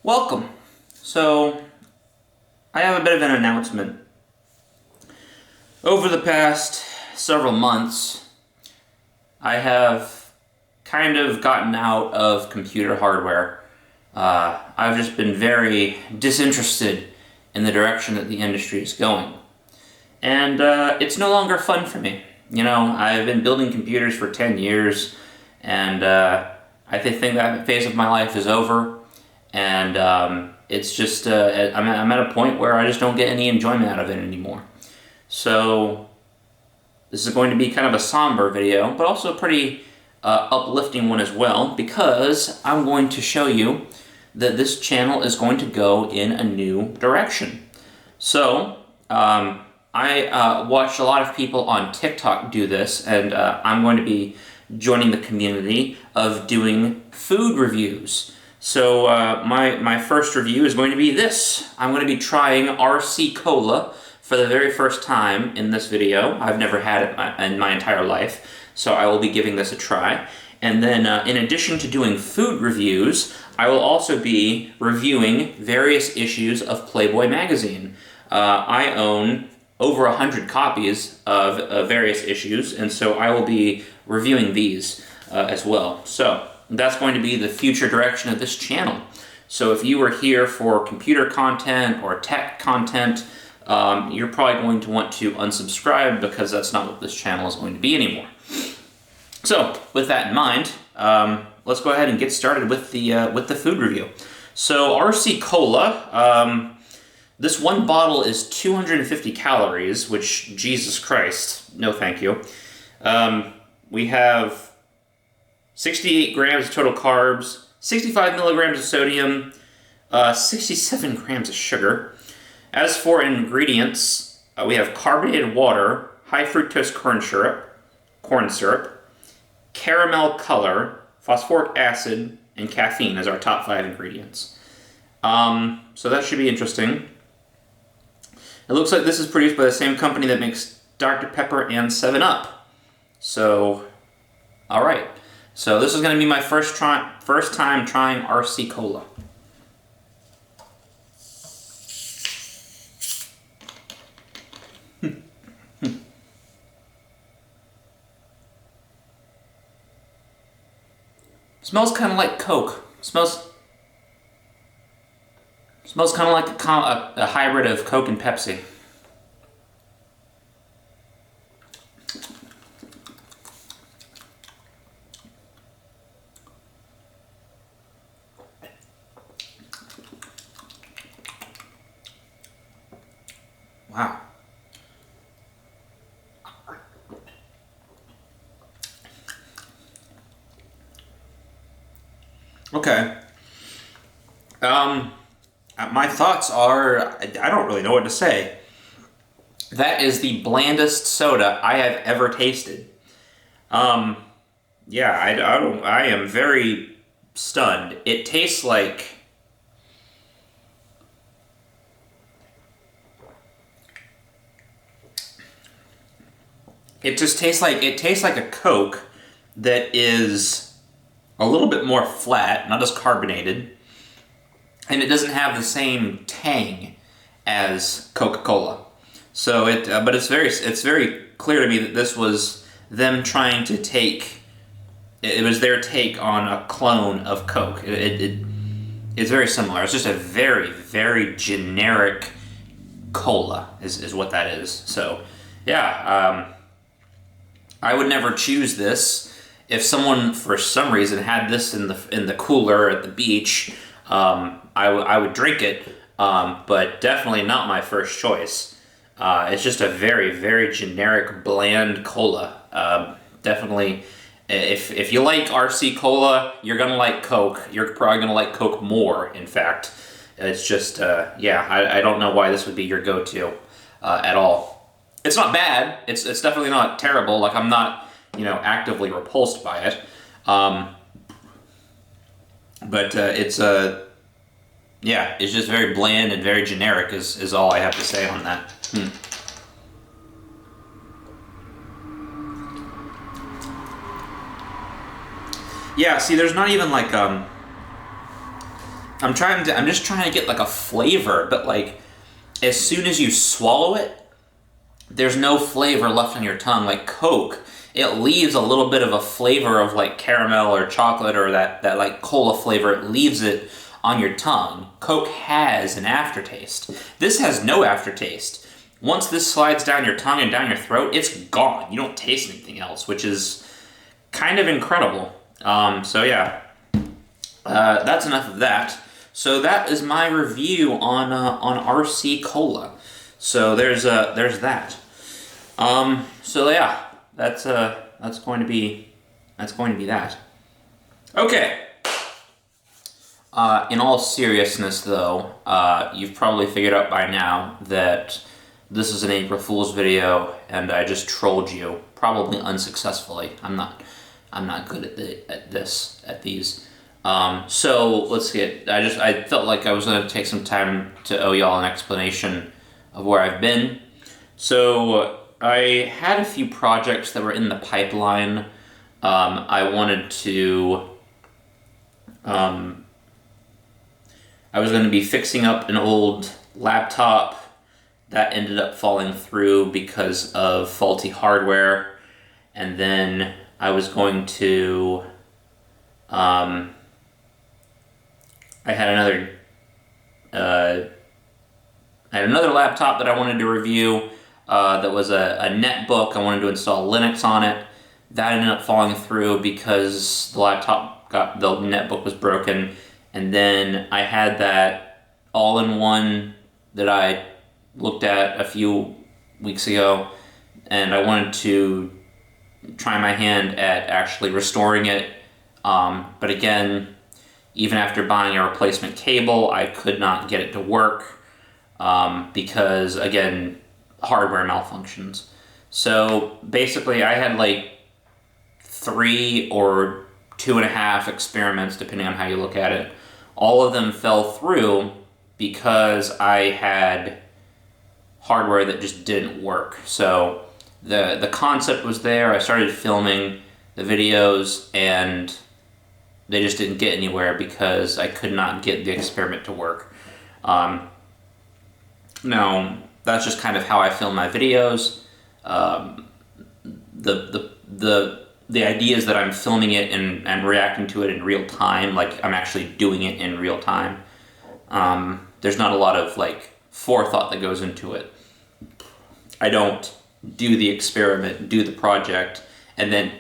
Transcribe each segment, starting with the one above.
Welcome. So, I have a bit of an announcement. Over the past several months, I have kind of gotten out of computer hardware. I've just been very disinterested in the direction that the industry is going. And it's no longer fun for me. You know, I've been building computers for 10 years, and I think that phase of my life is over. And it's just, I'm at a point where I just don't get any enjoyment out of it anymore. So, this is going to be kind of a somber video, but also a pretty uplifting one as well, because I'm going to show you that this channel is going to go in a new direction. So, I watched a lot of people on TikTok do this, and I'm going to be joining the community of doing food reviews. So my first review is going to be this. I'm going to be trying RC Cola for the very first time in this video. I've never had it in my entire life, so I will be giving this a try. And then in addition to doing food reviews, I will also be reviewing various issues of Playboy magazine. I own over 100 copies of various issues, and so I will be reviewing these as well. So that's going to be the future direction of this channel. So if you are here for computer content or tech content, you're probably going to want to unsubscribe, because that's not what this channel is going to be anymore. So with that in mind, let's go ahead and get started with the food review. So RC Cola, this one bottle is 250 calories, which, Jesus Christ, no thank you. We have 68 grams of total carbs, 65 milligrams of sodium, 67 grams of sugar. As for ingredients, we have carbonated water, high fructose corn syrup, caramel color, phosphoric acid, and caffeine as our top 5 ingredients. So that should be interesting. It looks like this is produced by the same company that makes Dr. Pepper and 7-Up. So, alright. So this is going to be my first time trying RC Cola. Smells kind of like Coke. Smells kind of like a hybrid of Coke and Pepsi. Wow. Okay. My thoughts are, I don't really know what to say. That is the blandest soda I have ever tasted. Yeah, I am very stunned. It tastes like, it tastes like a Coke that is a little bit more flat, not as carbonated, and it doesn't have the same tang as Coca-Cola. So but it's very clear to me that this was them trying to it was their take on a clone of Coke. It's very similar. It's just a very, very generic cola is what that is. So yeah, I would never choose this. If someone for some reason had this in the cooler at the beach, I would drink it, but definitely not my first choice. It's just a very, very generic, bland cola. Definitely, if you like RC Cola, you're gonna like Coke. You're probably gonna like Coke more, in fact. It's just, yeah, I don't know why this would be your go-to at all. It's not bad. It's definitely not terrible. Like, I'm not, actively repulsed by it. But yeah, it's just very bland and very generic is all I have to say on that. Yeah, see, there's not even like I'm just trying to get like a flavor, but like as soon as you swallow it, there's no flavor left on your tongue. Like Coke, it leaves a little bit of a flavor of like caramel or chocolate or that like cola flavor. It leaves it on your tongue. Coke has an aftertaste. This has no aftertaste. Once this slides down your tongue and down your throat, it's gone. You don't taste anything else, which is kind of incredible. So yeah, that's enough of that. So that is my review on RC Cola. So there's that. So yeah, that's going to be that. Okay. In all seriousness, though, you've probably figured out by now that this is an April Fool's video, and I just trolled you, probably unsuccessfully. I'm not good at these. So let's get. I felt like I was going to take some time to owe y'all an explanation of where I've been. So I had a few projects that were in the pipeline. I wanted to. I was going to be fixing up an old laptop that ended up falling through because of faulty hardware, and then I was going to. I had another laptop that I wanted to review that was a netbook. I wanted to install Linux on it. That ended up falling through because the netbook was broken. And then I had that all-in-one that I looked at a few weeks ago, and I wanted to try my hand at actually restoring it. But again, even after buying a replacement cable, I could not get it to work because, again, hardware malfunctions. So basically, I had like 3 or 2.5 experiments, depending on how you look at it. All of them fell through because I had hardware that just didn't work. So the concept was there. I started filming the videos, and they just didn't get anywhere because I could not get the experiment to work. Now, that's just kind of how I film my videos. The idea is that I'm filming it and reacting to it in real time, like I'm actually doing it in real time. There's not a lot of like forethought that goes into it. I don't do the experiment, do the project, and then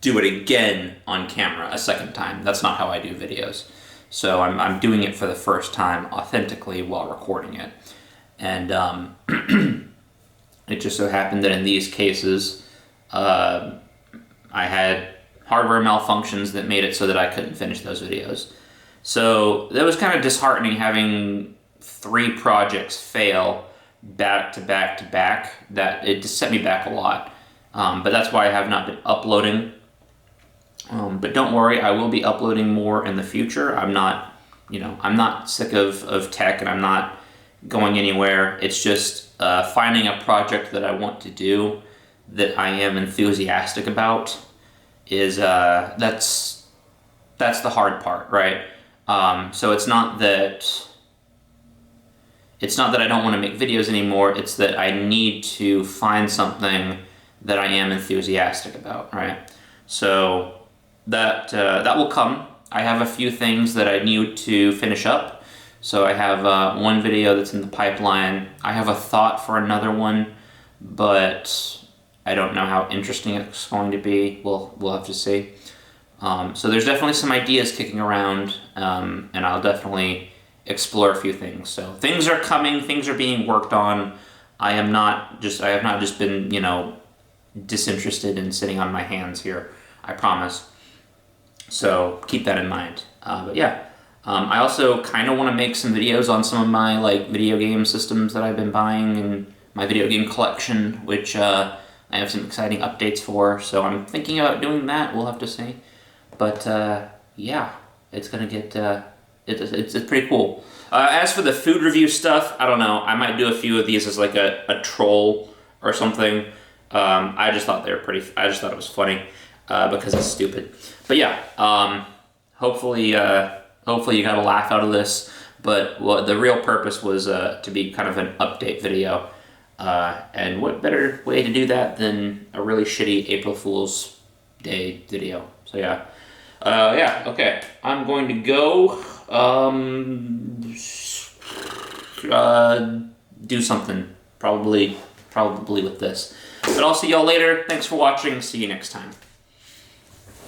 do it again on camera a second time. That's not how I do videos. So I'm doing it for the first time authentically while recording it. And it just so happened that in these cases, I had hardware malfunctions that made it so that I couldn't finish those videos. So that was kind of disheartening having 3 projects fail back to back to back. That it just set me back a lot. But that's why I have not been uploading. But don't worry, I will be uploading more in the future. I'm not sick of tech, and I'm not going anywhere. It's just finding a project that I want to do that I am enthusiastic about is that's the hard part, right? So it's not that I don't want to make videos anymore. It's that I need to find something that I am enthusiastic about, right? So that will come. I have a few things that I need to finish up. So I have one video that's in the pipeline. I have a thought for another one, but I don't know how interesting it's going to be. We'll have to see. So there's definitely some ideas kicking around, and I'll definitely explore a few things. So things are coming, things are being worked on. I have not just been, disinterested in sitting on my hands here. I promise. So keep that in mind. But yeah, I also kind of want to make some videos on some of my video game systems that I've been buying in my video game collection, which I have some exciting updates for. So I'm thinking about doing that. We'll have to see. But yeah, it's gonna get it's pretty cool. As for the food review stuff, I don't know. I might do a few of these as like a troll or something. I just thought they were pretty. I just thought it was funny because it's stupid. But yeah, hopefully hopefully you got a laugh out of this. But the real purpose was to be kind of an update video. And what better way to do that than a really shitty April Fool's Day video? So yeah. Okay. I'm going to go do something. Probably with this. But I'll see y'all later. Thanks for watching. See you next time.